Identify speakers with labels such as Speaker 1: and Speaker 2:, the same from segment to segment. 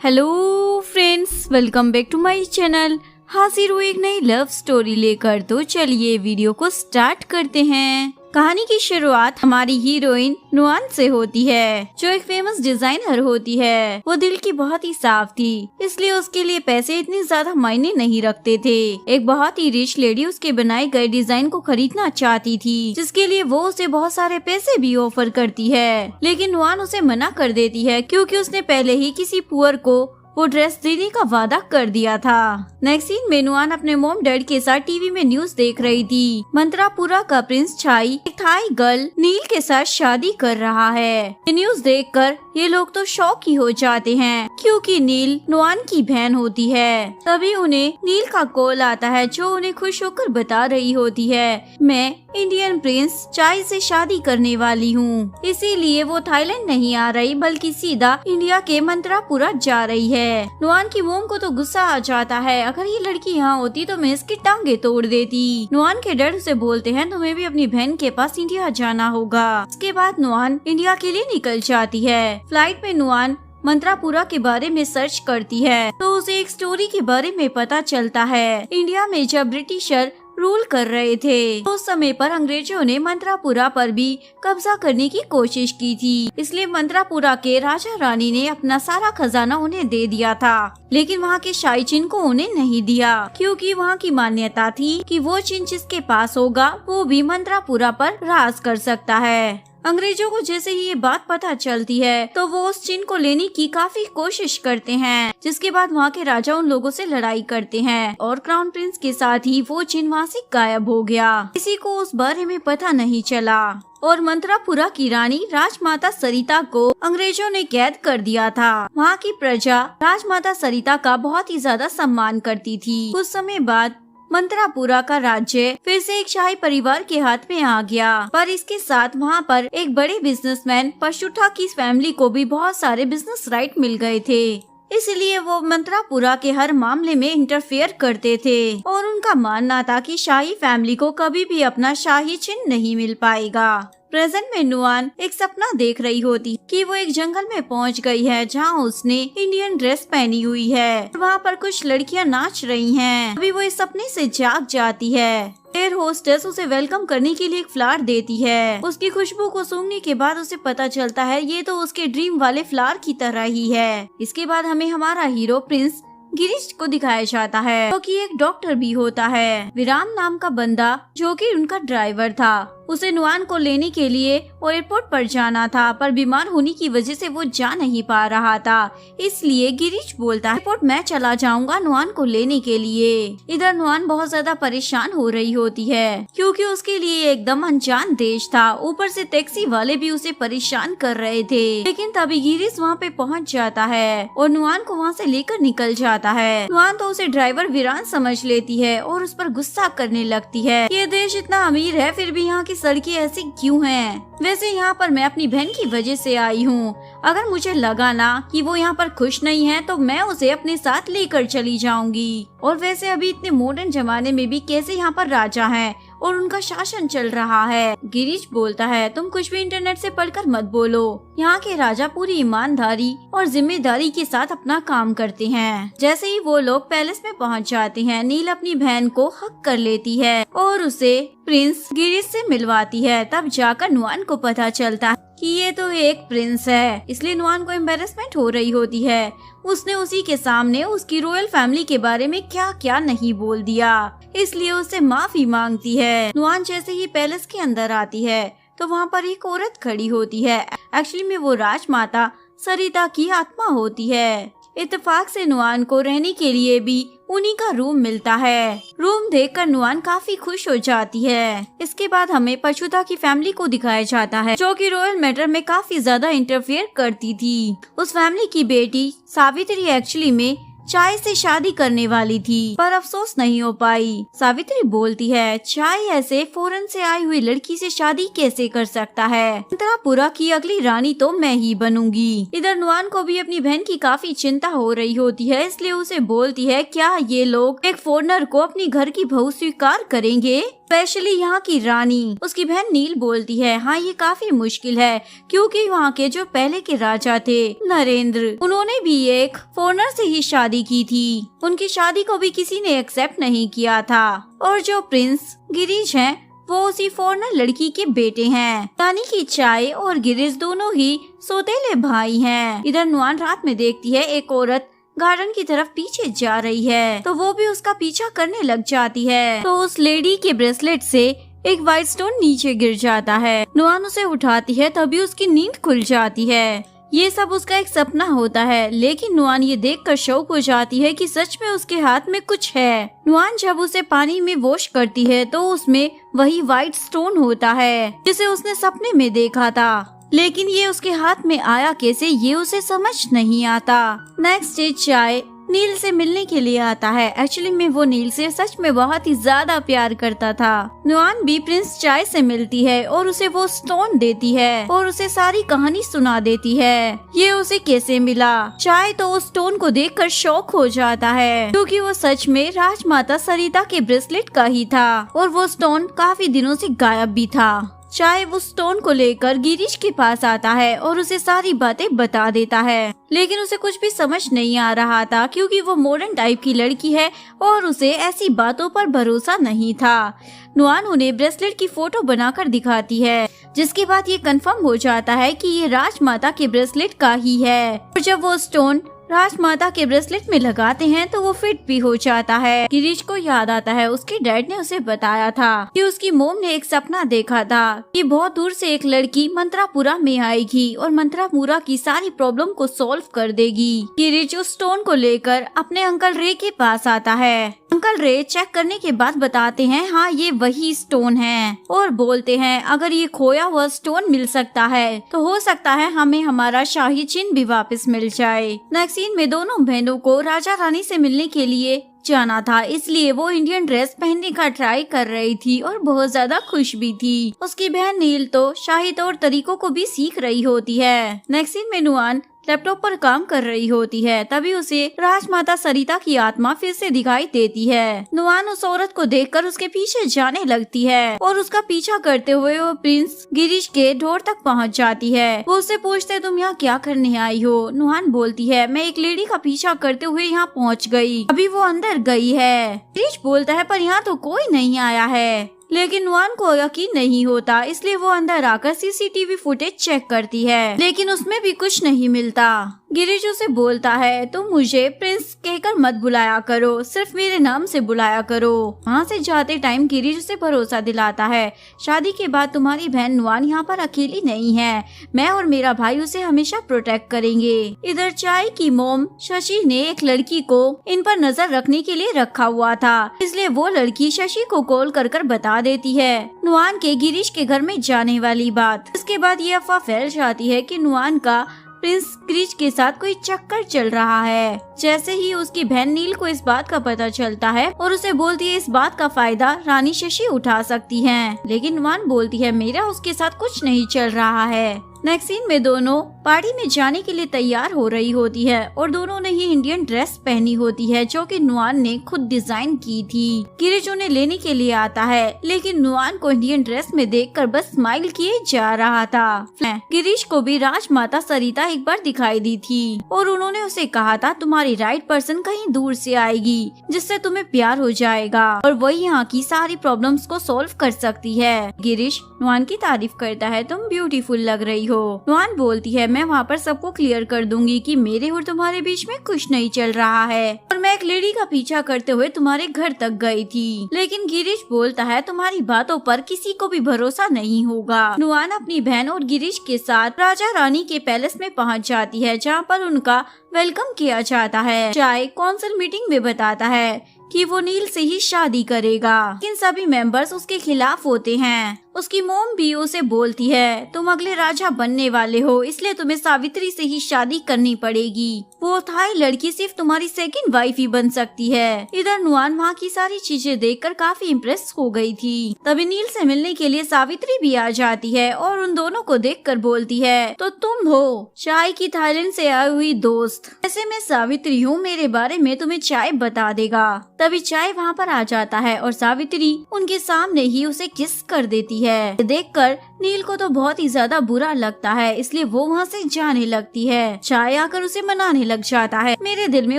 Speaker 1: Hello friends, welcome back to my channel. हाजिर हूँ एक नई लव स्टोरी लेकर। तो चलिए वीडियो को स्टार्ट करते हैं। कहानी की शुरुआत हमारी हीरोइन नुआन से होती है, जो एक फेमस डिजाइनर होती है। वो दिल की बहुत ही साफ थी, इसलिए उसके लिए पैसे इतने ज्यादा मायने नहीं रखते थे। एक बहुत ही रिच लेडी उसके बनाए गए डिजाइन को खरीदना चाहती थी, जिसके लिए वो उसे बहुत सारे पैसे भी ऑफर करती है। लेकिन नुआन उसे मना कर देती है, क्योंकि उसने पहले ही किसी पुअर को वो ड्रेस देने का वादा कर दिया था। नेक्स्ट सीन में नुआन अपने मॉम डैड के साथ टीवी में न्यूज देख रही थी। मंत्रापुरा का प्रिंस छाई एक थाई गर्ल नील के साथ शादी कर रहा है। ये न्यूज देखकर ये लोग तो शॉक ही हो जाते हैं, क्योंकि नील नुआन की बहन होती है। तभी उन्हें नील का कॉल आता है, जो उन्हें खुश होकर बता रही होती है, मैं इंडियन प्रिंस चाई से शादी करने वाली हूँ। इसीलिए वो थाईलैंड नहीं आ रही, बल्कि सीधा इंडिया के मंत्रापुरा जा रही है। नुआन की मोम को तो गुस्सा आ जाता है, अगर ये लड़की यहाँ होती तो मैं इसकी टांगे तोड़ देती। नुआन के डैड उसे बोलते हैं, तुम्हें भी अपनी बहन के पास इंडिया जाना होगा। इसके बाद नुआन इंडिया के लिए निकल जाती है। फ्लाइट में नुआन मंत्रापुरा के बारे में सर्च करती है, तो उसे एक स्टोरी के बारे में पता चलता है। इंडिया में जब ब्रिटिशर रूल कर रहे थे, तो उस समय पर अंग्रेजों ने मंत्रापुरा पर भी कब्जा करने की कोशिश की थी। इसलिए मंत्रापुरा के राजा रानी ने अपना सारा खजाना उन्हें दे दिया था, लेकिन वहाँ के शाही चिन्ह को उन्हें नहीं दिया, क्योंकि वहाँ की मान्यता थी कि वो चिन्ह जिसके पास होगा वो भी मंत्रापुरा पर राज कर सकता है। अंग्रेजों को जैसे ही ये बात पता चलती है, तो वो उस चिन्ह को लेने की काफी कोशिश करते हैं, जिसके बाद वहाँ के राजा उन लोगों से लड़ाई करते हैं और क्राउन प्रिंस के साथ ही वो चिन्ह वहाँ से गायब हो गया। किसी को उस बारे में पता नहीं चला और मंत्रापुरा की रानी राजमाता सरिता को अंग्रेजों ने कैद कर दिया था। वहाँ की प्रजा राजमाता सरिता का बहुत ही ज्यादा सम्मान करती थी। कुछ समय बाद मंत्रापुरा का राज्य फिर से एक शाही परिवार के हाथ में आ गया, पर इसके साथ वहाँ पर एक बड़े बिजनेसमैन पशुठा की फैमिली को भी बहुत सारे बिजनेस राइट मिल गए थे। इसलिए वो मंत्रापुरा के हर मामले में इंटरफेयर करते थे और उनका मानना था कि शाही फैमिली को कभी भी अपना शाही चिन्ह नहीं मिल पाएगा। प्रेजेंट में नुआन एक सपना देख रही होती कि वो एक जंगल में पहुंच गई है, जहां उसने इंडियन ड्रेस पहनी हुई है। वहां पर कुछ लड़कियां नाच रही हैं। अभी वो इस सपने से जाग जाती है। एयर होस्टेस उसे वेलकम करने के लिए एक फ्लावर देती है। उसकी खुशबू को सूंघने के बाद उसे पता चलता है ये तो उसके ड्रीम वाले फ्लावर की तरह ही है। इसके बाद हमें हमारा हीरो प्रिंस गिरीश को दिखाया जाता है, जो कि एक डॉक्टर भी होता है। विराम नाम का बंदा, जो कि उनका ड्राइवर था, उसे नुआन को लेने के लिए एयरपोर्ट पर जाना था, पर बीमार होने की वजह से वो जा नहीं पा रहा था। इसलिए गिरीश बोलता है, एयरपोर्ट मैं चला जाऊंगा नुआन को लेने के लिए। इधर नुआन बहुत ज्यादा परेशान हो रही होती है, क्योंकि उसके लिए एकदम अनजान देश था। ऊपर से टैक्सी वाले भी उसे परेशान कर रहे थे। लेकिन तभी गिरीश वहाँ पे पहुँच जाता है और नुआन को वहाँ से लेकर निकल जाता है। नुआन तो उसे ड्राइवर वीरान समझ लेती है और उस पर गुस्सा करने लगती है। ये देश इतना अमीर है, फिर भी यहाँ की सड़कें ऐसी क्यों हैं? वैसे यहाँ पर मैं अपनी बहन की वजह से आई हूँ। अगर मुझे लगा ना कि वो यहाँ पर खुश नहीं है, तो मैं उसे अपने साथ लेकर चली जाऊंगी। और वैसे अभी इतने मॉडर्न जमाने में भी कैसे यहाँ पर राजा हैं और उनका शासन चल रहा है। गिरीश बोलता है, तुम कुछ भी इंटरनेट से पढ़कर मत बोलो। यहाँ के राजा पूरी ईमानदारी और जिम्मेदारी के साथ अपना काम करते हैं। जैसे ही वो लोग पैलेस में पहुँच जाते हैं, नील अपनी बहन को हक कर लेती है और उसे प्रिंस गिरीश से मिलवाती है। तब जाकर नुआन को पता चलता है कि ये तो एक प्रिंस है, इसलिए नुआन को एम्बेरसमेंट हो रही होती है। उसने उसी के सामने उसकी रॉयल फैमिली के बारे में क्या क्या नहीं बोल दिया, इसलिए उससे माफी मांगती है। नुआन जैसे ही पैलेस के अंदर आती है, तो वहाँ पर एक औरत खड़ी होती है। एक्चुअली में वो राजमाता सरिता की आत्मा होती है। इत्तेफाक से नुआन को रहने के लिए भी उन्हीं का रूम मिलता है। रूम देखकर नुआन काफी खुश हो जाती है। इसके बाद हमें पशुता की फैमिली को दिखाया जाता है, जो कि रॉयल मैटर में काफी ज्यादा इंटरफेयर करती थी। उस फैमिली की बेटी सावित्री एक्चुअली में चाय से शादी करने वाली थी, पर अफसोस नहीं हो पाई। सावित्री बोलती है, चाय ऐसे फॉरेन से आई हुई लड़की से शादी कैसे कर सकता है? मंत्रापुरा की अगली रानी तो मैं ही बनूंगी। इधर नुआन को भी अपनी बहन की काफी चिंता हो रही होती है, इसलिए उसे बोलती है, क्या ये लोग एक फॉरेनर को अपनी घर की बहू स्वीकार करेंगे? स्पेशली यहाँ की रानी। उसकी बहन नील बोलती है हाँ ये काफी मुश्किल है क्योंकि वहाँ के जो पहले के राजा थे नरेंद्र, उन्होंने भी एक फॉरेनर से ही शादी की थी। उनकी शादी को भी किसी ने एक्सेप्ट नहीं किया था और जो प्रिंस गिरीश हैं वो उसी फॉरेनर लड़की के बेटे हैं। यानी कि चाय और गिरीश दोनों ही सौतेले भाई हैं। इधर नुआन रात में देखती है एक औरत गार्डन की तरफ पीछे जा रही है तो वो भी उसका पीछा करने लग जाती है। तो उस लेडी के ब्रेसलेट से एक व्हाइट स्टोन नीचे गिर जाता है। नुआन उसे उठाती है तभी उसकी नींद खुल जाती है। ये सब उसका एक सपना होता है लेकिन नुआन ये देखकर शौक हो जाती है कि सच में उसके हाथ में कुछ है। नुआन जब उसे पानी में वॉश करती है तो उसमें वही व्हाइट स्टोन होता है जिसे उसने सपने में देखा था, लेकिन ये उसके हाथ में आया कैसे ये उसे समझ नहीं आता। नेक्स्ट डे चाय नील से मिलने के लिए आता है। एक्चुअली में वो नील से सच में बहुत ही ज्यादा प्यार करता था। नुआन भी प्रिंस चाय से मिलती है और उसे वो स्टोन देती है और उसे सारी कहानी सुना देती है ये उसे कैसे मिला। चाय तो उस स्टोन को देखकर शॉक हो जाता है क्योंकि वो सच में राजमाता सरिता के ब्रेसलेट का ही था और वो स्टोन काफी दिनों से गायब भी था। चाय वो स्टोन को लेकर गिरीश के पास आता है और उसे सारी बातें बता देता है, लेकिन उसे कुछ भी समझ नहीं आ रहा था क्योंकि वो मॉडर्न टाइप की लड़की है और उसे ऐसी बातों पर भरोसा नहीं था। नुआन उन्हें ब्रेसलेट की फोटो बनाकर दिखाती है जिसके बाद ये कंफर्म हो जाता है कि ये राजमाता के ब्रेसलेट का ही है। और जब वो स्टोन राजमाता के ब्रेसलेट में लगाते हैं तो वो फिट भी हो जाता है। गिरीश को याद आता है उसके डैड ने उसे बताया था कि उसकी मोम ने एक सपना देखा था कि बहुत दूर से एक लड़की मंत्रापुरा में आएगी और मंत्रापुरा की सारी प्रॉब्लम को सॉल्व कर देगी। गिरीश उस स्टोन को लेकर अपने अंकल रे के पास आता है। अंकल रे चेक करने के बाद बताते हैं हाँ ये वही स्टोन है और बोलते हैं अगर ये खोया हुआ स्टोन मिल सकता है तो हो सकता है हमें हमारा शाही चिन्ह भी वापस मिल जाए। नेक्स्ट सीन में दोनों बहनों को राजा रानी से मिलने के लिए जाना था, इसलिए वो इंडियन ड्रेस पहनने का ट्राई कर रही थी और बहुत ज्यादा खुश भी थी। उसकी बहन नील तो शाही तौर तरीकों को भी सीख रही होती है। नेक्स्ट सीन में नुआन लैपटॉप पर काम कर रही होती है तभी उसे राजमाता सरिता की आत्मा फिर से दिखाई देती है। नुआन उस औरत को देखकर उसके पीछे जाने लगती है और उसका पीछा करते हुए वो प्रिंस गिरीश के ढोर तक पहुंच जाती है। वो उससे पूछते तुम यहाँ क्या करने आई हो। नुआन बोलती है मैं एक लेडी का पीछा करते हुए यहाँ पहुँच गई, अभी वो अंदर गई है। गिरीश बोलता है पर यहाँ तो कोई नहीं आया है, लेकिन नुआन को यकीन नहीं होता इसलिए वो अंदर आकर सीसीटीवी फुटेज चेक करती है लेकिन उसमें भी कुछ नहीं मिलता। गिरीश उसे बोलता है तुम मुझे प्रिंस कहकर मत बुलाया करो, सिर्फ मेरे नाम से बुलाया करो। वहाँ से जाते टाइम गिरीश उसे भरोसा दिलाता है शादी के बाद तुम्हारी बहन नुआन यहाँ पर अकेली नहीं है, मैं और मेरा भाई उसे हमेशा प्रोटेक्ट करेंगे। इधर चाय की मोम शशि ने एक लड़की को इन पर नजर रखने के लिए रखा हुआ था, इसलिए वो लड़की शशि को कॉल कर बता देती है नुआन के गिरीश के घर में जाने वाली बात। इसके बाद ये अफवाह फैल जाती है कि नुआन का प्रिंस गिरीश के साथ कोई चक्कर चल रहा है। जैसे ही उसकी बहन नील को इस बात का पता चलता है और उसे बोलती है इस बात का फायदा रानी शशि उठा सकती है, लेकिन नुआन बोलती है मेरा उसके साथ कुछ नहीं चल रहा है। नेक्स्ट सीन में दोनों पार्टी में जाने के लिए तैयार हो रही होती है और दोनों ने ही इंडियन ड्रेस पहनी होती है जो कि नुआन ने खुद डिजाइन की थी। गिरीश उन्हें लेने के लिए आता है लेकिन नुआन को इंडियन ड्रेस में देखकर बस स्माइल किए जा रहा था। गिरीश को भी राजमाता सरिता एक बार दिखाई दी थी और उन्होंने उसे कहा था तुम्हारी राइट पर्सन कहीं दूर से आएगी जिससे तुम्हें प्यार हो जाएगा और वही यहाँ की सारी प्रॉब्लम्स को सॉल्व कर सकती है। गिरीश नुआन की तारीफ करता है तुम ब्यूटीफुल लग रही हो। नुआन बोलती है मैं वहाँ पर सबको क्लियर कर दूंगी कि मेरे और तुम्हारे बीच में कुछ नहीं चल रहा है और मैं एक लेडी का पीछा करते हुए तुम्हारे घर तक गई थी। लेकिन गिरीश बोलता है तुम्हारी बातों पर किसी को भी भरोसा नहीं होगा। नुआन अपनी बहन और गिरीश के साथ राजा रानी के पैलेस में पहुँच जाती है जहाँ पर उनका वेलकम किया जाता है। चाय कौंसिल मीटिंग में बताता है कि वो नील से ही शादी करेगा, लेकिन सभी मेंबर्स उसके खिलाफ होते हैं। उसकी मोम भी उसे बोलती है तुम अगले राजा बनने वाले हो इसलिए तुम्हें सावित्री से ही शादी करनी पड़ेगी, वो थाई लड़की सिर्फ तुम्हारी सेकंड वाइफ ही बन सकती है। इधर नुआन वहाँ की सारी चीजें देखकर काफी इम्प्रेस हो गई थी। तभी नील से मिलने के लिए सावित्री भी आ जाती है और उन दोनों को देखकर बोलती है तो तुम हो चाय की थाईलैंड से आई हुई दोस्त। ऐसे मैं सावित्री हूँ, मेरे बारे में तुम्हें चाय बता देगा। तभी चाय वहाँ पर आ जाता है और सावित्री उनके सामने ही उसे किस कर देती है। देखकर नील को तो बहुत ही ज्यादा बुरा लगता है, इसलिए वो वहाँ से जाने लगती है। चाय आकर उसे मनाने लग जाता है। मेरे दिल में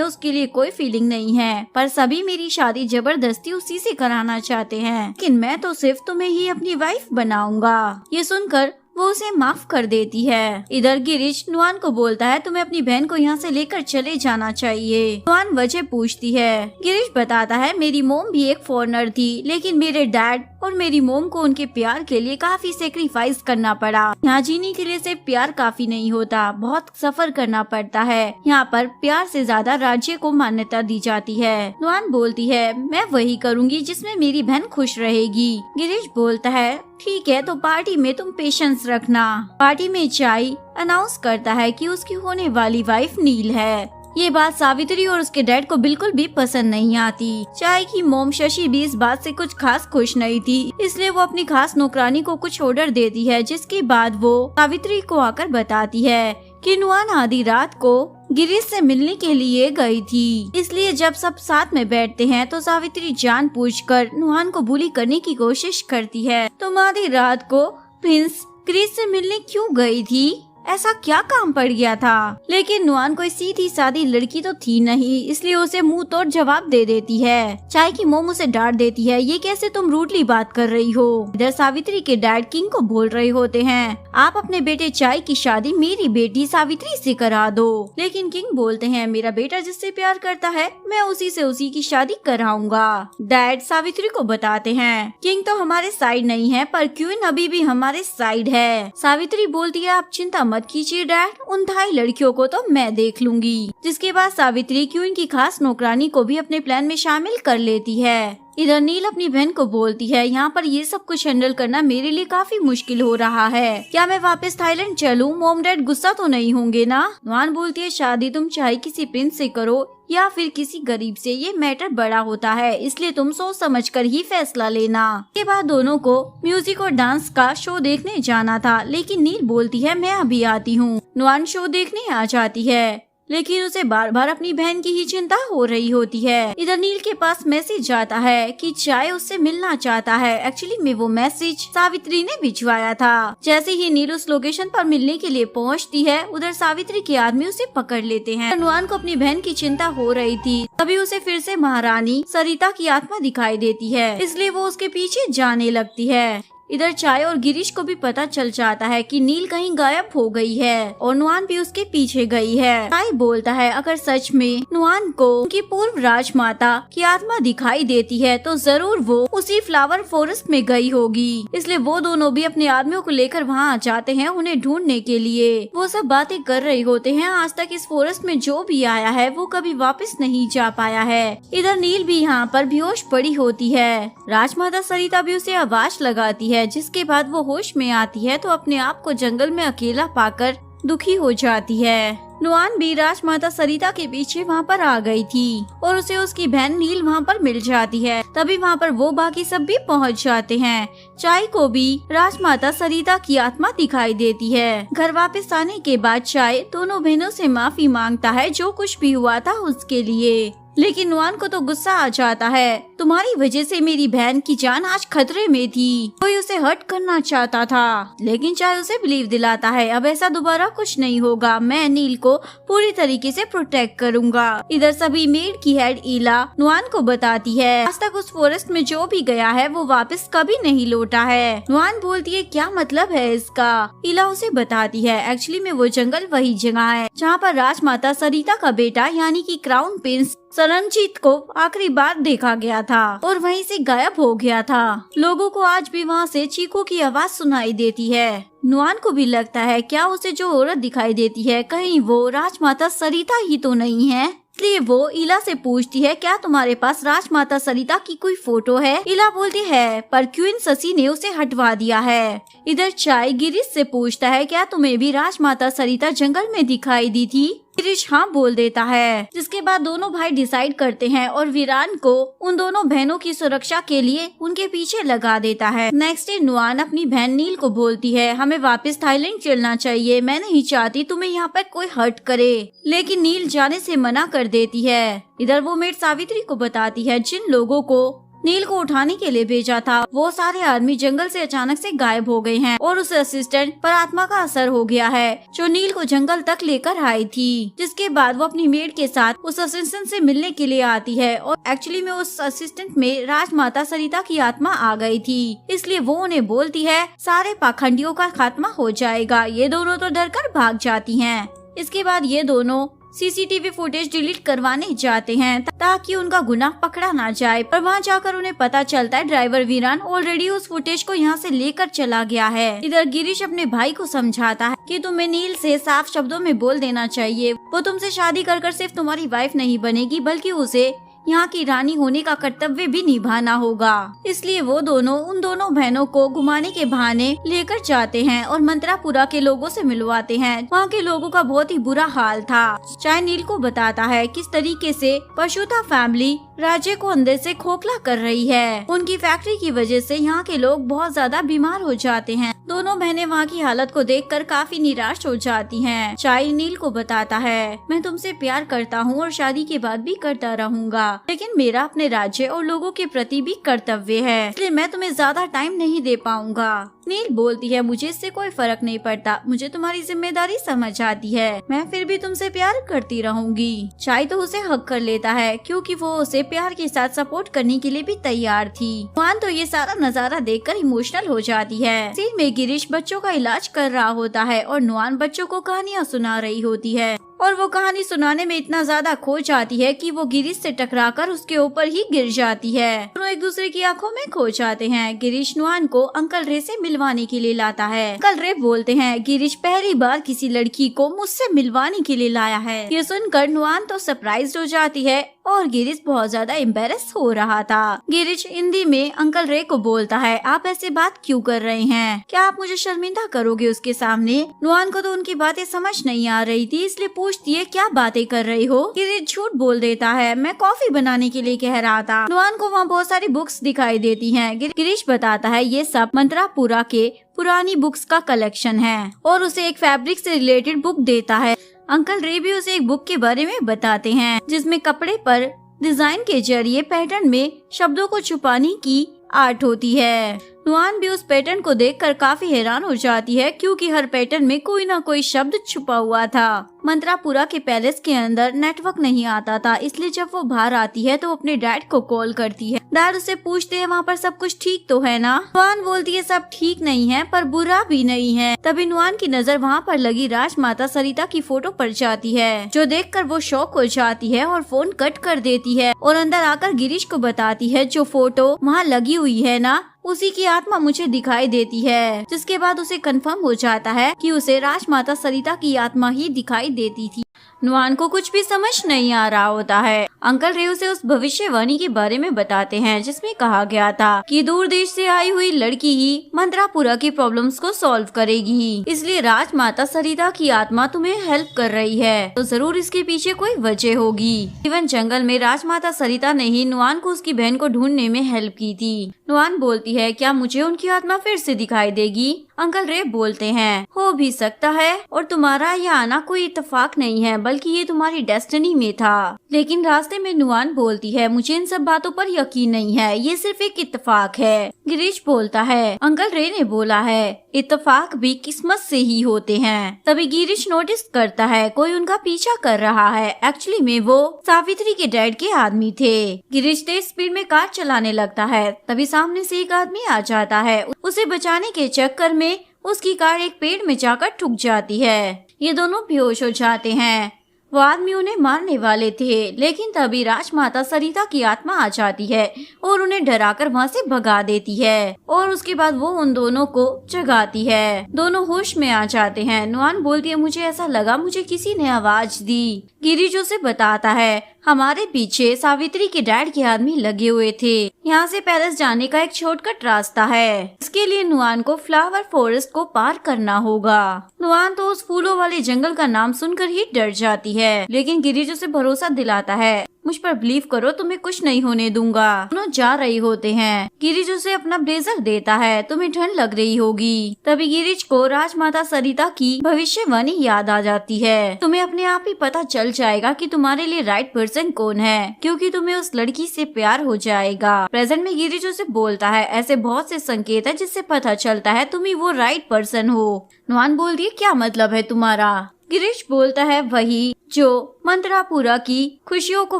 Speaker 1: उसके लिए कोई फीलिंग नहीं है, पर सभी मेरी शादी जबरदस्ती उसी से कराना चाहते हैं, लेकिन मैं तो सिर्फ तुम्हें ही अपनी वाइफ बनाऊंगा। ये सुनकर वो उसे माफ कर देती है। इधर गिरीश नुआन को बोलता है तुम्हें अपनी बहन को यहाँ से लेकर चले जाना चाहिए। नुआन वजह पूछती है। गिरीश बताता है मेरी मोम भी एक फॉरेनर थी, लेकिन मेरे डैड और मेरी मोम को उनके प्यार के लिए काफी सेक्रीफाइस करना पड़ा। यहाँ जीने के लिए सिर्फ प्यार काफी नहीं होता, बहुत सफर करना पड़ता है। यहाँ पर प्यार से ज्यादा राज्य को मान्यता दी जाती है। नुआन बोलती है मैं वही करूँगी जिसमें मेरी बहन खुश रहेगी। गिरीश बोलता है ठीक है, तो पार्टी में तुम पेशेंस रखना। पार्टी में चाय अनाउंस करता है कि उसकी होने वाली वाइफ नील है। ये बात सावित्री और उसके डैड को बिल्कुल भी पसंद नहीं आती। चाय की मोम शशि भी इस बात से कुछ खास खुश नहीं थी, इसलिए वो अपनी खास नौकरानी को कुछ ऑर्डर देती है, जिसके बाद वो सावित्री को आकर बताती है कि नुआन आधी रात को गिरीश से मिलने के लिए गई थी। इसलिए जब सब साथ में बैठते हैं तो सावित्री जानबूझकर नुआन को बुली करने की कोशिश करती है। तुम आधी रात को प्रिंस गिरीश से मिलने क्यों गई थी? ऐसा क्या काम पड़ गया था? लेकिन नुआन कोई सीधी सादी लड़की तो थी नहीं, इसलिए उसे मुंह तोड़ जवाब दे देती है। चाय की मोम उसे डांट देती है, ये कैसे तुम रूडली बात कर रही हो? इधर सावित्री के डैड किंग को बोल रहे होते हैं आप अपने बेटे चाय की शादी मेरी बेटी सावित्री से करा दो। लेकिन किंग बोलते हैं मेरा बेटा जिससे प्यार करता है मैं उसी से उसी की शादी कराऊंगा। डैड सावित्री को बताते हैं किंग तो हमारे साइड नहीं है, पर क्वीन अभी भी हमारे साइड है। सावित्री बोलती है आप चिंता मत कीजिए डैड, उन 2 लड़कियों को तो मैं देख लूंगी। जिसके बाद सावित्री क्वीन की खास नौकरानी को भी अपने प्लान में शामिल कर लेती है। इधर नील अपनी बहन को बोलती है यहाँ पर ये सब कुछ हैंडल करना मेरे लिए काफी मुश्किल हो रहा है, क्या मैं वापस थाईलैंड चलूं? मॉम डैड गुस्सा तो नहीं होंगे ना? नुआन बोलती है शादी तुम चाहे किसी प्रिंस से करो या फिर किसी गरीब से, ये मैटर बड़ा होता है, इसलिए तुम सोच समझ कर ही फैसला लेना। के बाद दोनों को म्यूजिक और डांस का शो देखने जाना था, लेकिन नील बोलती है मैं अभी आती हूँ। नुआन शो देखने आ जाती है, लेकिन उसे बार बार अपनी बहन की ही चिंता हो रही होती है। इधर नील के पास मैसेज आता है कि चाय उससे मिलना चाहता है। एक्चुअली में वो मैसेज सावित्री ने भिजवाया था। जैसे ही नील उस लोकेशन पर मिलने के लिए पहुंचती है, उधर सावित्री के आदमी उसे पकड़ लेते हैं। नुआन को अपनी बहन की चिंता हो रही थी, तभी उसे फिर से महारानी सरिता की आत्मा दिखाई देती है, इसलिए वो उसके पीछे जाने लगती है। इधर चाय और गिरीश को भी पता चल जाता है कि नील कहीं गायब हो गई है और नुआन भी उसके पीछे गई है। चाय बोलता है अगर सच में नुआन को उनकी पूर्व राजमाता की आत्मा दिखाई देती है तो जरूर वो उसी फ्लावर फॉरेस्ट में गई होगी, इसलिए वो दोनों भी अपने आदमियों को लेकर वहाँ जाते हैं उन्हें ढूंढने के लिए। वो सब बातें कर रहे होते हैं। आज तक इस फॉरेस्ट में जो भी आया है वो कभी वापस नहीं जा पाया है। इधर नील भी यहाँ पर बेहोश पड़ी होती है। राजमाता सरिता भी उसे आवाज लगाती है, जिसके बाद वो होश में आती है तो अपने आप को जंगल में अकेला पाकर दुखी हो जाती है। नुआन भी राजमाता सरिता के पीछे वहाँ पर आ गई थी और उसे उसकी बहन नील वहाँ पर मिल जाती है। तभी वहाँ पर वो बाकी सब भी पहुँच जाते हैं। चाय को भी राजमाता सरिता की आत्मा दिखाई देती है। घर वापस आने के बाद चाय दोनों बहनों से माफी मांगता है जो कुछ भी हुआ था उसके लिए, लेकिन नुआन को तो गुस्सा आ जाता है। तुम्हारी वजह से मेरी बहन की जान आज खतरे में थी, कोई उसे हर्ट करना चाहता था, लेकिन चाय उसे बिलीव दिलाता है अब ऐसा दोबारा कुछ नहीं होगा, मैं नील को पूरी तरीके से प्रोटेक्ट करूंगा। इधर सभी मेड की हेड ईला नुआन को बताती है आज तक उस फॉरेस्ट में जो भी गया है वो वापस कभी नहीं लौटा है। नुआन बोलती है क्या मतलब है इसका? ईला उसे बताती है एक्चुअली में वो जंगल वही जगह है जहाँ पर राजमाता सरिता का बेटा यानी कि क्राउन प्रिंस सरनजीत को आखिरी बार देखा गया था और वहीं से गायब हो गया था। लोगों को आज भी वहाँ से चीखों की आवाज सुनाई देती है। नुआन को भी लगता है क्या उसे जो औरत दिखाई देती है कहीं वो राजमाता सरिता ही तो नहीं है, इसलिए वो ईला से पूछती है क्या तुम्हारे पास राजमाता सरिता की कोई फोटो है? ईला बोलती है पर क्वीन शशि ने उसे हटवा दिया है। इधर चाय गिरीश से पूछता है क्या तुम्हें भी राजमाता सरिता जंगल में दिखाई दी थी? गिरीश हाँ बोल देता है, जिसके बाद दोनों भाई डिसाइड करते हैं और वीरान को उन दोनों बहनों की सुरक्षा के लिए उनके पीछे लगा देता है। नेक्स्ट डे नुआन अपनी बहन नील को बोलती है, हमें वापस थाईलैंड चलना चाहिए, मैं नहीं चाहती तुम्हें यहाँ पर कोई हर्ट करे। लेकिन नील जाने से मना कर देती है। इधर वो मेड सावित्री को बताती है जिन लोगों को नील को उठाने के लिए भेजा था वो सारे आदमी जंगल से अचानक से गायब हो गए हैं और उस असिस्टेंट पर आत्मा का असर हो गया है जो नील को जंगल तक लेकर आई थी। जिसके बाद वो अपनी मेड के साथ उस असिस्टेंट से मिलने के लिए आती है और एक्चुअली में उस असिस्टेंट में राजमाता सरिता की आत्मा आ गई थी, इसलिए वो उन्हें बोलती है सारे पाखंडियों का खात्मा हो जाएगा। ये दोनों तो डरकर भाग जाती हैं। इसके बाद ये दोनों सीसीटीवी फुटेज डिलीट करवाने जाते हैं ताकि उनका गुनाह पकड़ा ना जाए, पर वहाँ जाकर उन्हें पता चलता है ड्राइवर वीरान ऑलरेडी उस फुटेज को यहाँ से लेकर चला गया है। इधर गिरीश अपने भाई को समझाता है कि तुम्हें नील से साफ शब्दों में बोल देना चाहिए, वो तुमसे शादी कर सिर्फ तुम्हारी वाइफ नहीं बनेगी बल्कि उसे यहाँ की रानी होने का कर्तव्य भी निभाना होगा। इसलिए वो दोनों उन दोनों बहनों को घुमाने के बहाने लेकर जाते हैं और मंत्रापुरा के लोगों से मिलवाते हैं। वहाँ के लोगों का बहुत ही बुरा हाल था। चाय नील को बताता है किस तरीके से पशुता फैमिली राज्य को अंदर से खोखला कर रही है। उनकी फैक्ट्री की वजह से यहाँ के लोग बहुत ज्यादा बीमार हो जाते हैं। दोनों बहनें वहाँ की हालत को देखकर काफी निराश हो जाती हैं। चाय नील को बताता है मैं तुमसे प्यार करता हूँ और शादी के बाद भी करता रहूँगा, लेकिन मेरा अपने राज्य और लोगों के प्रति भी कर्तव्य है, इसलिए मैं तुम्हें ज्यादा टाइम नहीं दे पाऊंगा। नील बोलती है मुझे इससे कोई फर्क नहीं पड़ता, मुझे तुम्हारी जिम्मेदारी समझ आती है, मैं फिर भी तुमसे प्यार करती रहूंगी। चाय तो उसे हक कर लेता है क्योंकि वो उसे प्यार के साथ सपोर्ट करने के लिए भी तैयार थी। नुआन तो ये सारा नजारा देखकर इमोशनल हो जाती है। सीन में गिरीश बच्चों का इलाज कर रहा होता है और नुआन बच्चों को कहानियाँ सुना रही होती है और वो कहानी सुनाने में इतना ज्यादा खो जाती है कि वो गिरीश से टकराकर उसके ऊपर ही गिर जाती है। दोनों एक दूसरे की आंखों में खो जाते हैं। गिरीश नुआन को अंकल रे से मिलवाने के लिए लाता है। अंकल रे बोलते हैं गिरीश पहली बार किसी लड़की को मुझसे मिलवाने के लिए लाया है। ये सुनकर नुआन तो सरप्राइज हो जाती है और गिरीश बहुत ज्यादा एम्बेरस हो रहा था। गिरीश हिंदी में अंकल रे को बोलता है आप ऐसे बात क्यों कर रहे हैं, क्या आप मुझे शर्मिंदा करोगे उसके सामने। नुआन को तो उनकी बातें समझ नहीं आ रही थी, इसलिए पूछती है क्या बातें कर रही हो। गिरीश झूठ बोल देता है मैं कॉफी बनाने के लिए कह रहा था। नुआन को वहाँ बहुत सारी बुक्स दिखाई देती हैं। गिरीश बताता है ये सब मंत्रापुरा के पुरानी बुक्स का कलेक्शन है और उसे एक फैब्रिक से रिलेटेड बुक देता है। अंकल रे भी उसे एक बुक के बारे में बताते हैं जिसमें कपड़े पर डिजाइन के जरिए पैटर्न में शब्दों को छुपाने की आर्ट होती है। नुआन भी उस पैटर्न को देखकर काफी हैरान हो जाती है क्योंकि हर पैटर्न में कोई ना कोई शब्द छुपा हुआ था। मंत्रापुरा के पैलेस के अंदर नेटवर्क नहीं आता था, इसलिए जब वो बाहर आती है तो अपने डैड को कॉल करती है। डैड उससे पूछते हैं वहाँ पर सब कुछ ठीक तो है ना। नुआन बोलती है सब ठीक नहीं है पर बुरा भी नहीं है। तभी नुआन की नजर वहाँ पर लगी राजमाता सरिता की फोटो पर जाती है जो देखकर वो शॉक हो जाती है और फोन कट कर देती है और अंदर आकर गिरीश को बताती है जो फोटो वहाँ लगी हुई है ना उसी की आत्मा मुझे दिखाई देती है। जिसके बाद उसे कंफर्म हो जाता है कि उसे राजमाता सरिता की आत्मा ही दिखाई देती थी। नुआन को कुछ भी समझ नहीं आ रहा होता है। अंकल रे उसे उस भविष्यवाणी के बारे में बताते हैं जिसमें कहा गया था कि दूर देश से आई हुई लड़की ही मंत्रापुरा की प्रॉब्लम्स को सॉल्व करेगी, इसलिए राजमाता सरिता की आत्मा तुम्हें हेल्प कर रही है तो जरूर इसके पीछे कोई वजह होगी। इवन जंगल में राजमाता सरिता ने ही नुआन को उसकी बहन को ढूंढने में हेल्प की थी। नुआन बोलती है क्या मुझे उनकी आत्मा फिर से दिखाई देगी। अंकल रे बोलते हैं हो भी सकता है और तुम्हारा यहाँ आना कोई इत्तेफाक नहीं है बल्कि ये तुम्हारी डेस्टिनी में था। लेकिन रास्ते में नुआन बोलती है मुझे इन सब बातों पर यकीन नहीं है, ये सिर्फ एक इत्तेफाक है। गिरीश बोलता है अंकल रे ने बोला है इत्तेफाक भी किस्मत से ही होते हैं। तभी गिरीश नोटिस करता है कोई उनका पीछा कर रहा है। एक्चुअली में वो सावित्री के डैड के आदमी थे। गिरीश तेज स्पीड में कार चलाने लगता है। तभी सामने से एक आदमी आ जाता है। उसे बचाने के चक्कर में उसकी कार एक पेड़ में जाकर ठुक जाती है। ये दोनों बेहोश हो जाते हैं। वो आदमी उन्हें मारने वाले थे, लेकिन तभी राजमाता सरिता की आत्मा आ जाती है और उन्हें डराकर वहाँ से भगा देती है और उसके बाद वो उन दोनों को जगाती है। दोनों होश में आ जाते हैं। नुआन बोलती है मुझे ऐसा लगा मुझे किसी ने आवाज दी। गिरीश उसे बताता है हमारे पीछे सावित्री के डैड के आदमी लगे हुए थे। यहाँ से पैलेस जाने का एक शॉर्टकट रास्ता है। इसके लिए नुआन को फ्लावर फॉरेस्ट को पार करना होगा। नुआन तो उस फूलों वाले जंगल का नाम सुनकर ही डर जाती है, लेकिन गिरीश उसे भरोसा दिलाता है मुझ पर बिलीव करो, तुम्हें कुछ नहीं होने दूंगा। दोनों जा रही होते हैं। गिरीश उसे अपना ब्लेजर देता है, तुम्हें ठंड लग रही होगी। तभी गिरीश को राजमाता सरिता की भविष्यवाणी याद आ जाती है। तुम्हें अपने आप ही पता चल जाएगा कि तुम्हारे लिए राइट पर्सन कौन है, क्योंकि तुम्हें उस लड़की से प्यार हो जाएगा। प्रेजेंट में गिरीश उसे बोलता है ऐसे बहुत से संकेत है जिससे पता चलता है तुम ही वो राइट पर्सन हो। नुआन बोलती है क्या मतलब है तुम्हारा? गिरीश बोलता है वही जो मंत्रापुरा की खुशियों को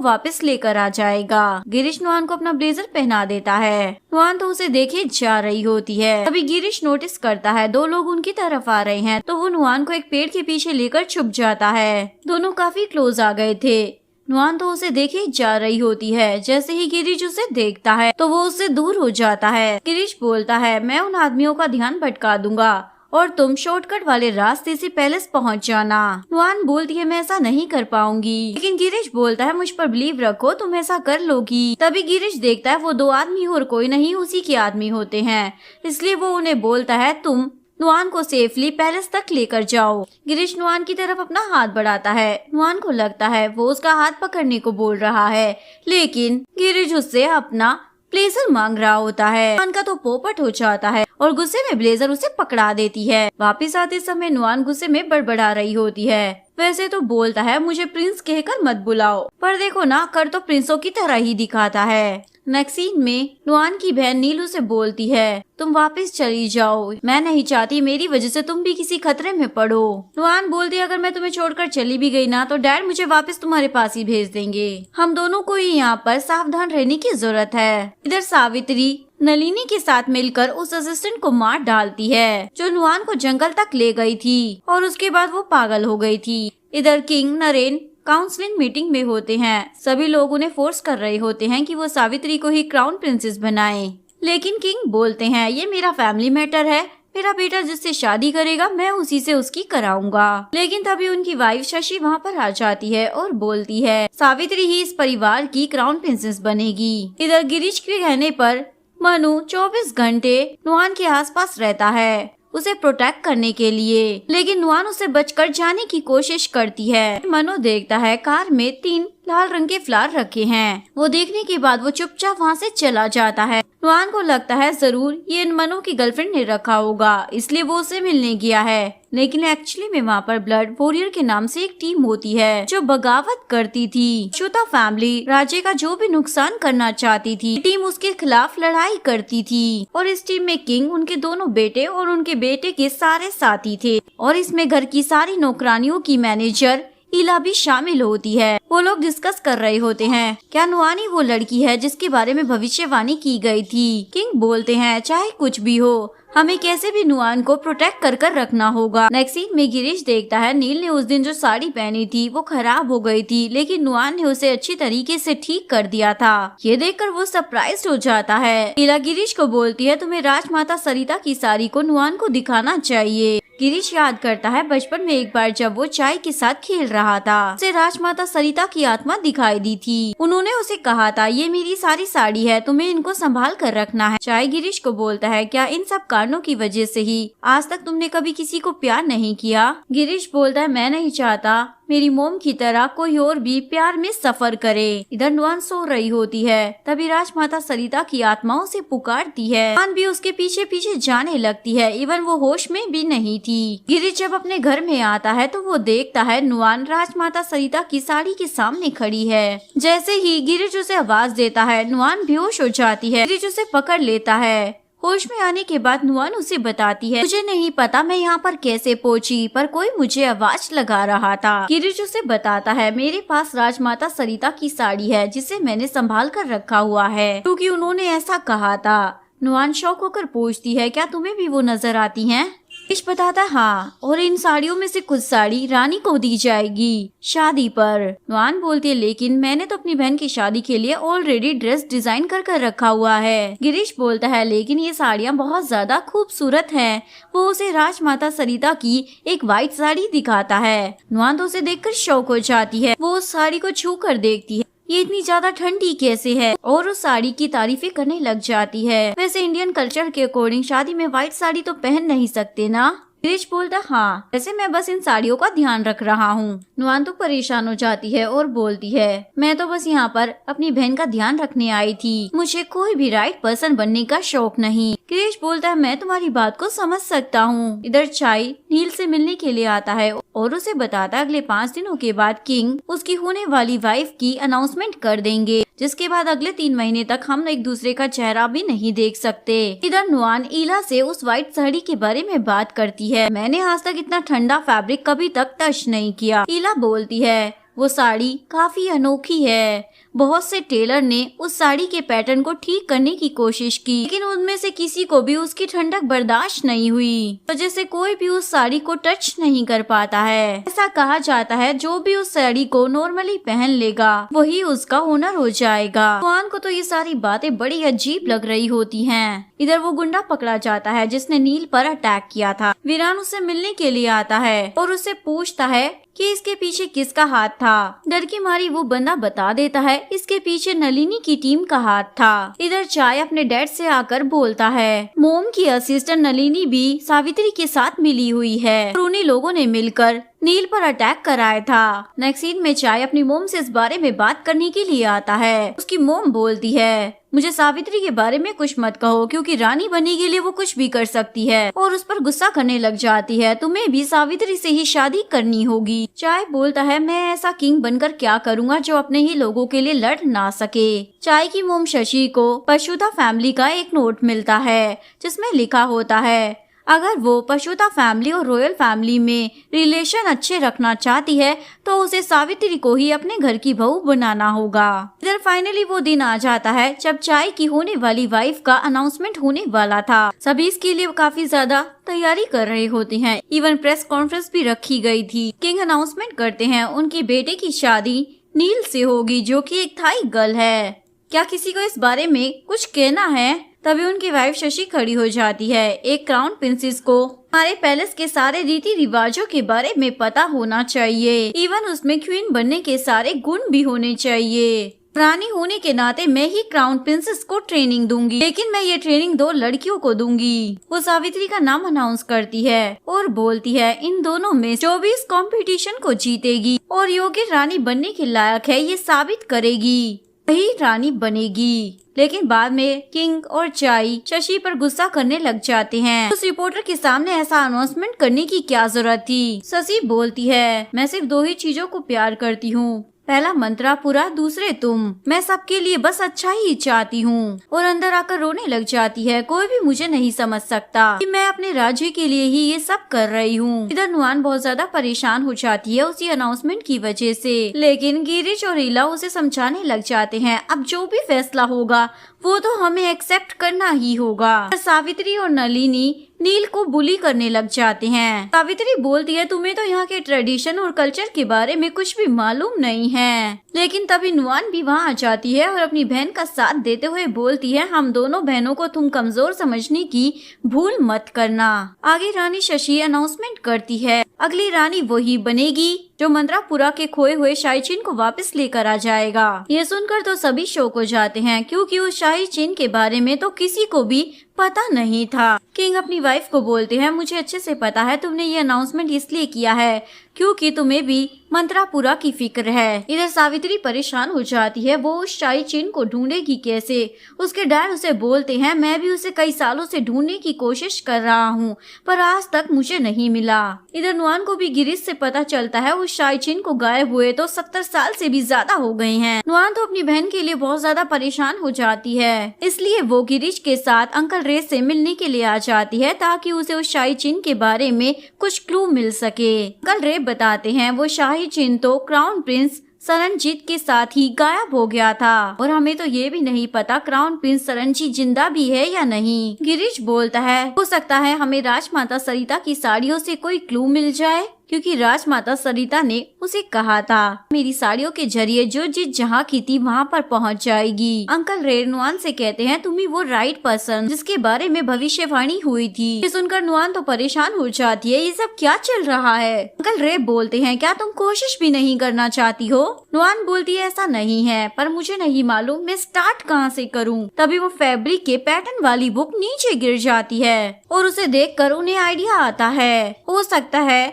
Speaker 1: वापस लेकर आ जाएगा। गिरीश नुआन को अपना ब्लेजर पहना देता है। नुआन तो उसे देखे जा रही होती है। तभी गिरीश नोटिस करता है 2 लोग उनकी तरफ आ रहे हैं, तो वो नुआन को एक पेड़ के पीछे लेकर छुप जाता है। दोनों काफी क्लोज आ गए थे। नुआन तो उसे देखे जा रही होती है। जैसे ही गिरीश उसे देखता है तो वो उससे दूर हो जाता है। गिरीश बोलता है मैं उन आदमियों का ध्यान भटका दूंगा और तुम शॉर्टकट वाले रास्ते से पैलेस पहुंच जाना। नुआन बोलती है मैं ऐसा नहीं कर पाऊंगी, लेकिन गिरीश बोलता है मुझ पर बिलीव रखो, तुम ऐसा कर लोगी। तभी गिरीश देखता है वो 2 आदमी और कोई नहीं उसी के आदमी होते हैं, इसलिए वो उन्हें बोलता है तुम नुआन को सेफली पैलेस तक लेकर जाओ। गिरीश नुआन की तरफ अपना हाथ बढ़ाता है। नुआन को लगता है वो उसका हाथ पकड़ने को बोल रहा है, लेकिन गिरीश उससे अपना ब्लेजर मांग रहा होता है। नुआन का तो पोपट हो जाता है और गुस्से में ब्लेजर उसे पकड़ा देती है। वापस आते समय नुआन गुस्से में बड़बड़ा रही होती है। वैसे तो बोलता है मुझे प्रिंस कहकर मत बुलाओ, पर देखो ना कर तो प्रिंसों की तरह ही दिखाता है। नेक्स्ट सीन में नुआन की बहन नीलू से बोलती है तुम वापस चली जाओ, मैं नहीं चाहती मेरी वजह से तुम भी किसी खतरे में पड़ो। नुआन बोलती है अगर मैं तुम्हें छोड़कर चली भी गई ना तो डैड मुझे वापस तुम्हारे पास ही भेज देंगे। हम दोनों को ही यहाँ पर सावधान रहने की जरूरत है। इधर सावित्री नलिनी के साथ मिलकर उस असिस्टेंट को मार डालती है जो नुआन को जंगल तक ले गई थी और उसके बाद वो पागल हो गई थी। इधर किंग नरेन काउंसलिंग मीटिंग में होते हैं। सभी लोग उन्हें फोर्स कर रहे होते हैं कि वो सावित्री को ही क्राउन प्रिंसेस बनाएं, लेकिन किंग बोलते हैं ये मेरा फैमिली मैटर है, मेरा बेटा जिससे शादी करेगा मैं उसी से उसकी कराऊंगा। लेकिन तभी उनकी वाइफ शशि वहाँ पर आ जाती है और बोलती है सावित्री ही इस परिवार की क्राउन प्रिंसेस बनेगी। इधर गिरीश के कहने पर मनु 24 घंटे नुआन के आसपास रहता है उसे प्रोटेक्ट करने के लिए, लेकिन नुआन उसे बचकर जाने की कोशिश करती है। मनु देखता है कार में 3 लाल रंग के फ्लावर रखे हैं। वो देखने के बाद वो चुपचाप वहाँ से चला जाता है। नुआन को लगता है जरूर ये मनु की गर्लफ्रेंड ने रखा होगा, इसलिए वो उसे मिलने गया है, लेकिन एक्चुअली में वहाँ पर ब्लड वॉरियर के नाम से एक टीम होती है जो बगावत करती थी। श्रुता फैमिली राज्य का जो भी नुकसान करना चाहती थी, टीम उसके खिलाफ लड़ाई करती थी और इस टीम में किंग, उनके दोनों बेटे और उनके बेटे के सारे साथी थे और इसमें घर की सारी नौकरानियों की मैनेजर इला भी शामिल होती है। वो लोग डिस्कस कर रहे होते हैं क्या नुआनी वो लड़की है जिसके बारे में भविष्यवाणी की गई थी। किंग बोलते हैं चाहे कुछ भी हो हमें कैसे भी नुआन को प्रोटेक्ट कर रखना होगा। नेक्स्ट सीन में गिरीश देखता है नील ने उस दिन जो साड़ी पहनी थी वो खराब हो गई थी, लेकिन नुआन ने उसे अच्छी तरीके से ठीक कर दिया था। ये देखकर वो सरप्राइज हो जाता है। इला गिरीश को बोलती है तुम्हें राजमाता सरिता की साड़ी को नुआन को दिखाना चाहिए। गिरीश याद करता है बचपन में एक बार जब वो चाय के साथ खेल रहा था उसे राजमाता सरिता की आत्मा दिखाई दी थी। उन्होंने उसे कहा था ये मेरी सारी साड़ी है, तुम्हें इनको संभाल कर रखना है। चाय गिरीश को बोलता है क्या इन सब कारणों की वजह से ही आज तक तुमने कभी किसी को प्यार नहीं किया? गिरीश बोलता है मैं नहीं चाहता मेरी मोम की तरह कोई और भी प्यार में सफर करे। इधर नुआन सो रही होती है, तभी राजमाता सरिता की आत्मा उसे पुकारती है। नुआन भी उसके पीछे पीछे जाने लगती है, इवन वो होश में भी नहीं थी। गिरीश जब अपने घर में आता है तो वो देखता है नुआन राजमाता सरिता की साड़ी के सामने खड़ी है। जैसे ही गिरीश उसे आवाज देता है नुआन बेहोश हो जाती है। गिरीश उसे पकड़ लेता है। होश में आने के बाद नुआन उसे बताती है मुझे नहीं पता मैं यहाँ पर कैसे पहुँची, पर कोई मुझे आवाज लगा रहा था। गिरीश उसे बताता है मेरे पास राजमाता सरिता की साड़ी है जिसे मैंने संभाल कर रखा हुआ है क्योंकि उन्होंने ऐसा कहा था। नुआन शौक होकर पूछती है क्या तुम्हें भी वो नजर आती हैं? गिरीश बताता हाँ, और इन साड़ियों में से कुछ साड़ी रानी को दी जाएगी शादी पर। नुआन बोलती है लेकिन मैंने तो अपनी बहन की शादी के लिए ऑलरेडी ड्रेस डिजाइन कर रखा हुआ है। गिरीश बोलता है लेकिन ये साड़ियाँ बहुत ज्यादा खूबसूरत हैं। वो उसे राजमाता सरिता की एक व्हाइट साड़ी दिखाता है। नुआन तो उसे देखकर शौक हो जाती है। वो उस साड़ी को छू कर देखती है, ये इतनी ज्यादा ठंडी कैसे है, और उस साड़ी की तारीफें करने लग जाती है। वैसे इंडियन कल्चर के अकॉर्डिंग शादी में व्हाइट साड़ी तो पहन नहीं सकते ना। गिरीश बोलता हाँ, वैसे मैं बस इन साड़ियों का ध्यान रख रहा हूँ। नुआन तो परेशान हो जाती है और बोलती है मैं तो बस यहाँ पर अपनी बहन का ध्यान रखने आई थी, मुझे कोई भी राइट पर्सन बनने का शौक नहीं। गिरीश बोलता है मैं तुम्हारी बात को समझ सकता हूँ। इधर चाय नील से मिलने के लिए आता है और उसे बताता है अगले 5 दिनों के बाद किंग उसकी होने वाली वाइफ की अनाउंसमेंट कर देंगे, जिसके बाद अगले 3 महीने तक हम एक दूसरे का चेहरा भी नहीं देख सकते। इधर नुआन ईला से उस व्हाइट साड़ी के बारे में बात करती है। मैंने आज तक इतना ठंडा फैब्रिक कभी तक टच नहीं किया। ईला बोलती है वो साड़ी काफी अनोखी है। बहुत से टेलर ने उस साड़ी के पैटर्न को ठीक करने की कोशिश की, लेकिन उनमें से किसी को भी उसकी ठंडक बर्दाश्त नहीं हुई, वजह से कोई भी उस साड़ी को टच नहीं कर पाता है। ऐसा कहा जाता है जो भी उस साड़ी को नॉर्मली पहन लेगा वही उसका ओनर हो जाएगा। नुआन को तो ये सारी बातें बड़ी अजीब लग रही होती हैं। इधर वो गुंडा पकड़ा जाता है जिसने नील पर अटैक किया था। वीरान उससे मिलने के लिए आता है और उससे पूछता है कि इसके पीछे किसका हाथ था। डर की मारी वो बंदा बता देता है इसके पीछे नलिनी की टीम का हाथ था। इधर चाय अपने डैड से आकर बोलता है मोम की असिस्टेंट नलिनी भी सावित्री के साथ मिली हुई है और उन्हीं लोगों ने मिलकर नील पर अटैक कराया था। नेक्स्ट सीन में चाय अपनी मोम से इस बारे में बात करने के लिए आता है। उसकी मोम बोलती है मुझे सावित्री के बारे में कुछ मत कहो क्योंकि रानी बनने के लिए वो कुछ भी कर सकती है, और उस पर गुस्सा करने लग जाती है। तुम्हें भी सावित्री से ही शादी करनी होगी। चाय बोलता है मैं ऐसा किंग बनकर क्या करूँगा जो अपने ही लोगों के लिए लड़ ना सके। चाय की मोम शशि को पशुता फैमिली का एक नोट मिलता है जिसमें लिखा होता है अगर वो पशुता फैमिली और रॉयल फैमिली में रिलेशन अच्छे रखना चाहती है तो उसे सावित्री को ही अपने घर की बहू बनाना होगा। इधर फाइनली वो दिन आ जाता है जब चाय की होने वाली वाइफ का अनाउंसमेंट होने वाला था। सभी इसके लिए काफी ज्यादा तैयारी कर रहे होते हैं। इवन प्रेस कॉन्फ्रेंस भी रखी गई थी। किंग अनाउंसमेंट करते हैं उनके बेटे की शादी नील से होगी जो कि एक थाई गर्ल है। क्या किसी को इस बारे में कुछ कहना है? तभी उनकी वाइफ शशि खड़ी हो जाती है। एक क्राउन प्रिंसेस को हमारे पैलेस के सारे रीति रिवाजों के बारे में पता होना चाहिए, इवन उसमें क्वीन बनने के सारे गुण भी होने चाहिए। रानी होने के नाते मैं ही क्राउन प्रिंसेस को ट्रेनिंग दूंगी, लेकिन मैं ये ट्रेनिंग 2 लड़कियों को दूंगी। वो सावित्री का नाम अनाउंस करती है और बोलती है इन दोनों में जो भी इस कॉम्पिटिशन को जीतेगी और योग्य रानी बनने के लायक है ये साबित करेगी वही रानी बनेगी। लेकिन बाद में किंग और चाई शशि पर गुस्सा करने लग जाते हैं। उस रिपोर्टर के सामने ऐसा अनाउंसमेंट करने की क्या जरूरत थी? शशि बोलती है मैं सिर्फ 2 ही चीजों को प्यार करती हूँ, पहला मंत्रापुरा, दूसरे तुम। मैं सबके लिए बस अच्छा ही चाहती हूँ। और अंदर आकर रोने लग जाती है। कोई भी मुझे नहीं समझ सकता कि मैं अपने राज्य के लिए ही ये सब कर रही हूँ। इधर नुआन बहुत ज्यादा परेशान हो जाती है उसी अनाउंसमेंट की वजह से, लेकिन गिरीश और ईला उसे समझाने लग जाते हैं अब जो भी फैसला होगा वो तो हमें एक्सेप्ट करना ही होगा। सावित्री और नलिनी नील को बुली करने लग जाते हैं। सावित्री बोलती है तुम्हें तो यहाँ के ट्रेडिशन और कल्चर के बारे में कुछ भी मालूम नहीं है। लेकिन तभी नुआन भी वहाँ आ जाती है और अपनी बहन का साथ देते हुए बोलती है हम दोनों बहनों को तुम कमजोर समझने की भूल मत करना। आगे रानी शशि अनाउंसमेंट करती है अगली रानी वही बनेगी जो मंत्रापुरा के खोए हुए शाही चिन्ह को वापस लेकर आ जाएगा। ये सुनकर तो सभी शौक हो जाते हैं क्योंकि उस शाही चिन्ह के बारे में तो किसी को भी पता नहीं था। किंग अपनी वाइफ को बोलते हैं मुझे अच्छे से पता है तुमने ये अनाउंसमेंट इसलिए किया है क्योंकि तुम्हें भी मंत्रापुरा की फिक्र है। इधर सावित्री परेशान हो जाती है, वो उस शाही चिन्ह को ढूंढेगी कैसे। उसके डैड उसे बोलते हैं मैं भी उसे कई सालों से ढूंढने की कोशिश कर रहा हूँ पर आज तक मुझे नहीं मिला। इधर नुआन को भी गिरीश से पता चलता है उस शाही चिन्ह को गायब हुए तो 70 साल से भी ज्यादा हो गए हैं। नुआन तो अपनी बहन के लिए बहुत ज्यादा परेशान हो जाती है, इसलिए वो गिरीश के साथ अंकल रे से मिलने के लिए आ जाती है ताकि उसे उस शाही चिन्ह के बारे में कुछ क्लू मिल सके। अंकल रे बताते हैं वो शाही चिन्ह तो क्राउन प्रिंस सरनजीत के साथ ही गायब हो गया था और हमें तो ये भी नहीं पता क्राउन प्रिंस सरनजीत जिंदा भी है या नहीं। गिरीश बोलता है हो सकता है हमें राजमाता सरिता की साड़ियों से कोई क्लू मिल जाए, क्योंकि राजमाता सरिता ने उसे कहा था मेरी साड़ियों के जरिए जो जीत जहाँ की थी वहाँ पर पहुँच जाएगी। अंकल रे नुआन से कहते हैं तुम ही वो राइट पर्सन जिसके बारे में भविष्यवाणी हुई थी। ये सुनकर नुआन तो परेशान हो जाती है, ये सब क्या चल रहा है। अंकल रे बोलते हैं क्या तुम कोशिश भी नहीं करना चाहती हो। नुआन बोलती है ऐसा नहीं है, पर मुझे नहीं मालूम मैं स्टार्ट कहाँ से करूँ। तभी वो फैब्रिक के पैटर्न वाली बुक नीचे गिर जाती है और उसे देखकर उन्हें आइडिया आता है हो सकता है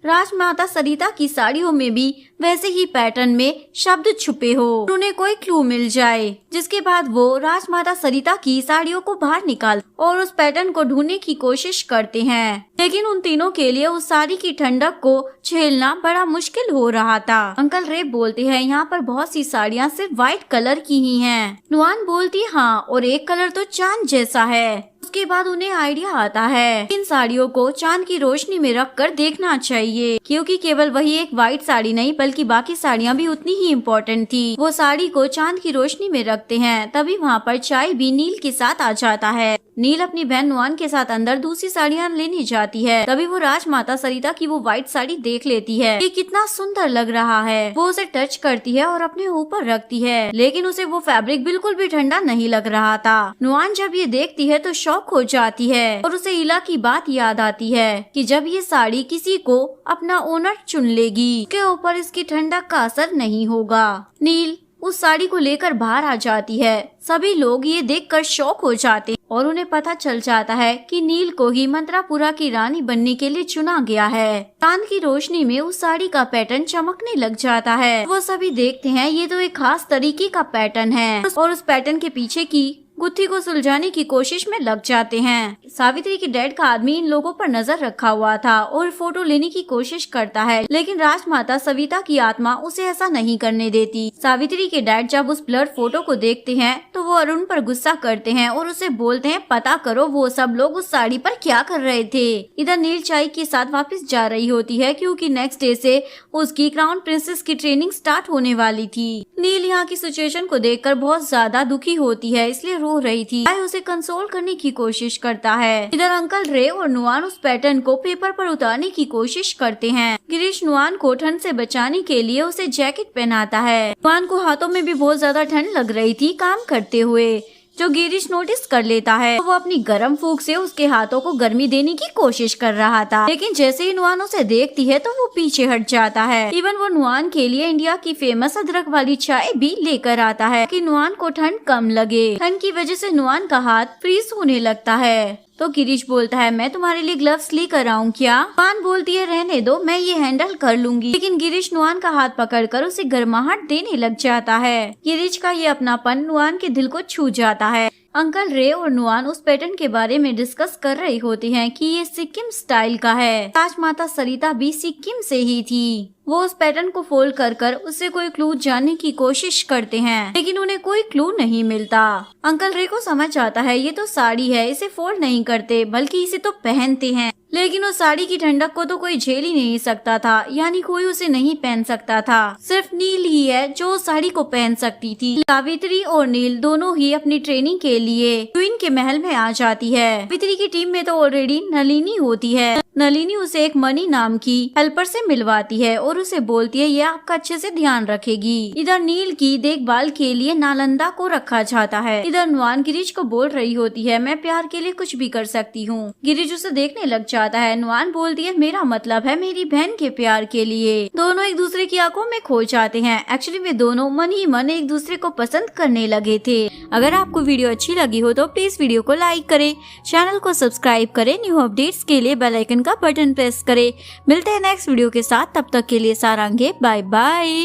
Speaker 1: राजमाता सरिता की साड़ियों में भी वैसे ही पैटर्न में शब्द छुपे हो, उन्हें कोई क्लू मिल जाए। जिसके बाद वो राजमाता सरिता की साड़ियों को बाहर निकाल और उस पैटर्न को ढूंढने की कोशिश करते हैं, लेकिन उन तीनों के लिए उस साड़ी की ठंडक को झेलना बड़ा मुश्किल हो रहा था। अंकल रे बोलते हैं यहाँ पर बहुत सी साड़ियाँ सिर्फ व्हाइट कलर की ही हैं। नुआन बोलती हाँ, और एक कलर तो चांद जैसा है। उसके बाद उन्हें आइडिया आता है इन साड़ियों को चांद की रोशनी में रखकर देखना चाहिए, क्योंकि केवल वही एक व्हाइट साड़ी नहीं बल्कि बाकी साड़ियाँ भी उतनी ही इम्पोर्टेंट थी। वो साड़ी को चांद की रोशनी में रखते हैं, तभी वहाँ पर चाय भी नील के साथ आ जाता है। नील अपनी बहन नुआन के साथ अंदर दूसरी साड़ियाँ लेने जाती है, तभी वो राजमाता सरिता की वो व्हाइट साड़ी देख लेती है। ये कितना सुंदर लग रहा है। वो उसे टच करती है और अपने ऊपर रखती है, लेकिन उसे वो फैब्रिक बिल्कुल भी ठंडा नहीं लग रहा था। नुआन जब ये देखती है तो शॉक हो जाती है और उसे इला की बात याद आती है कि जब ये साड़ी किसी को अपना ओनर चुन लेगी उसके ऊपर इसकी ठंडक का असर नहीं होगा। नील उस साड़ी को लेकर बाहर आ जाती है। सभी लोग ये देखकर शॉक हो जाते और उन्हें पता चल जाता है कि नील को ही मंत्रापुरा की रानी बनने के लिए चुना गया है। चांद की रोशनी में उस साड़ी का पैटर्न चमकने लग जाता है। वो सभी देखते हैं ये तो एक खास तरीके का पैटर्न है और उस पैटर्न के पीछे की गुत्थी को सुलझाने की कोशिश में लग जाते हैं। सावित्री के डैड का आदमी इन लोगों पर नजर रखा हुआ था और फोटो लेने की कोशिश करता है, लेकिन राजमाता सविता की आत्मा उसे ऐसा नहीं करने देती। सावित्री के डैड जब उस ब्लर फोटो को देखते हैं तो वो अरुण पर गुस्सा करते हैं और उसे बोलते हैं पता करो वो सब लोग उस साड़ी पर क्या कर रहे थे। इधर नील चाय के साथ वापस जा रही होती है, क्योंकि नेक्स्ट डे से उसकी क्राउन प्रिंसेस की ट्रेनिंग स्टार्ट होने वाली थी। नील यहाँ की सिचुएशन को देखकर बहुत ज्यादा दुखी होती है, इसलिए रो रही थी। चाय उसे कंसोल करने की कोशिश करता है। इधर अंकल रे और नुआन उस पैटर्न को पेपर पर उतारने की कोशिश करते हैं। गिरीश नुआन को ठंड से बचाने के लिए उसे जैकेट पहनाता है। नुआन को हाथों में भी बहुत ज्यादा ठंड लग रही थी काम करते हुए, जो गिरीश नोटिस कर लेता है। तो वो अपनी गर्म फूंक से उसके हाथों को गर्मी देने की कोशिश कर रहा था, लेकिन जैसे ही नुआन उसे देखती है तो वो पीछे हट जाता है। इवन वो नुआन के लिए इंडिया की फेमस अदरक वाली चाय भी लेकर आता है कि नुआन को ठंड कम लगे। ठंड की वजह से नुआन का हाथ फ्रीज होने लगता है। तो गिरीश बोलता है मैं तुम्हारे लिए ग्लव्स लेकर आऊं क्या। नुआन बोलती है रहने दो, मैं ये हैंडल कर लूंगी, लेकिन गिरीश नुआन का हाथ पकड़कर उसे गर्माहट देने लग जाता है। गिरीश का ये अपनापन नुआन के दिल को छू जाता है। अंकल रे और नुआन उस पैटर्न के बारे में डिस्कस कर रही होती हैं कि ये सिक्किम स्टाइल का है। राजमाता सरिता भी सिक्किम से ही थी। वो उस पैटर्न को फोल्ड कर कर उससे कोई क्लू जानने की कोशिश करते हैं, लेकिन उन्हें कोई क्लू नहीं मिलता। अंकल रे को समझ आता है ये तो साड़ी है, इसे फोल्ड नहीं करते बल्कि इसे तो पहनते हैं, लेकिन उस साड़ी की ठंडक को तो कोई झेल ही नहीं सकता था, यानी कोई उसे नहीं पहन सकता था। सिर्फ नील ही है जो उस साड़ी को पहन सकती थी। सावित्री और नील दोनों ही अपनी ट्रेनिंग के लिए क्वीन के महल में आ जाती है। सावित्री की टीम में तो ऑलरेडी नलिनी होती है। नलिनी उसे एक मनी नाम की हेल्पर से मिलवाती है और उसे बोलती है ये आपका अच्छे से ध्यान रखेगी। इधर नील की देखभाल के लिए नालंदा को रखा जाता है। इधर नुआन गिरीश को बोल रही होती है मैं प्यार के लिए कुछ भी कर सकती हूँ। गिरीश उसे देखने लग जाता है। नुआन बोलती है मेरा मतलब है मेरी बहन के प्यार के लिए। दोनों एक दूसरे की आंखों में खो जाते हैं। एक्चुअली में दोनों मन ही मन एक दूसरे को पसंद करने लगे थे। अगर आपको वीडियो अच्छी लगी हो तो प्लीज वीडियो को लाइक करें, चैनल को सब्सक्राइब करें, न्यू अपडेट्स के लिए बेल आइकन का बटन प्रेस करें। मिलते हैं नेक्स्ट वीडियो के साथ, तब तक के लिए सारांगे बाय बाय।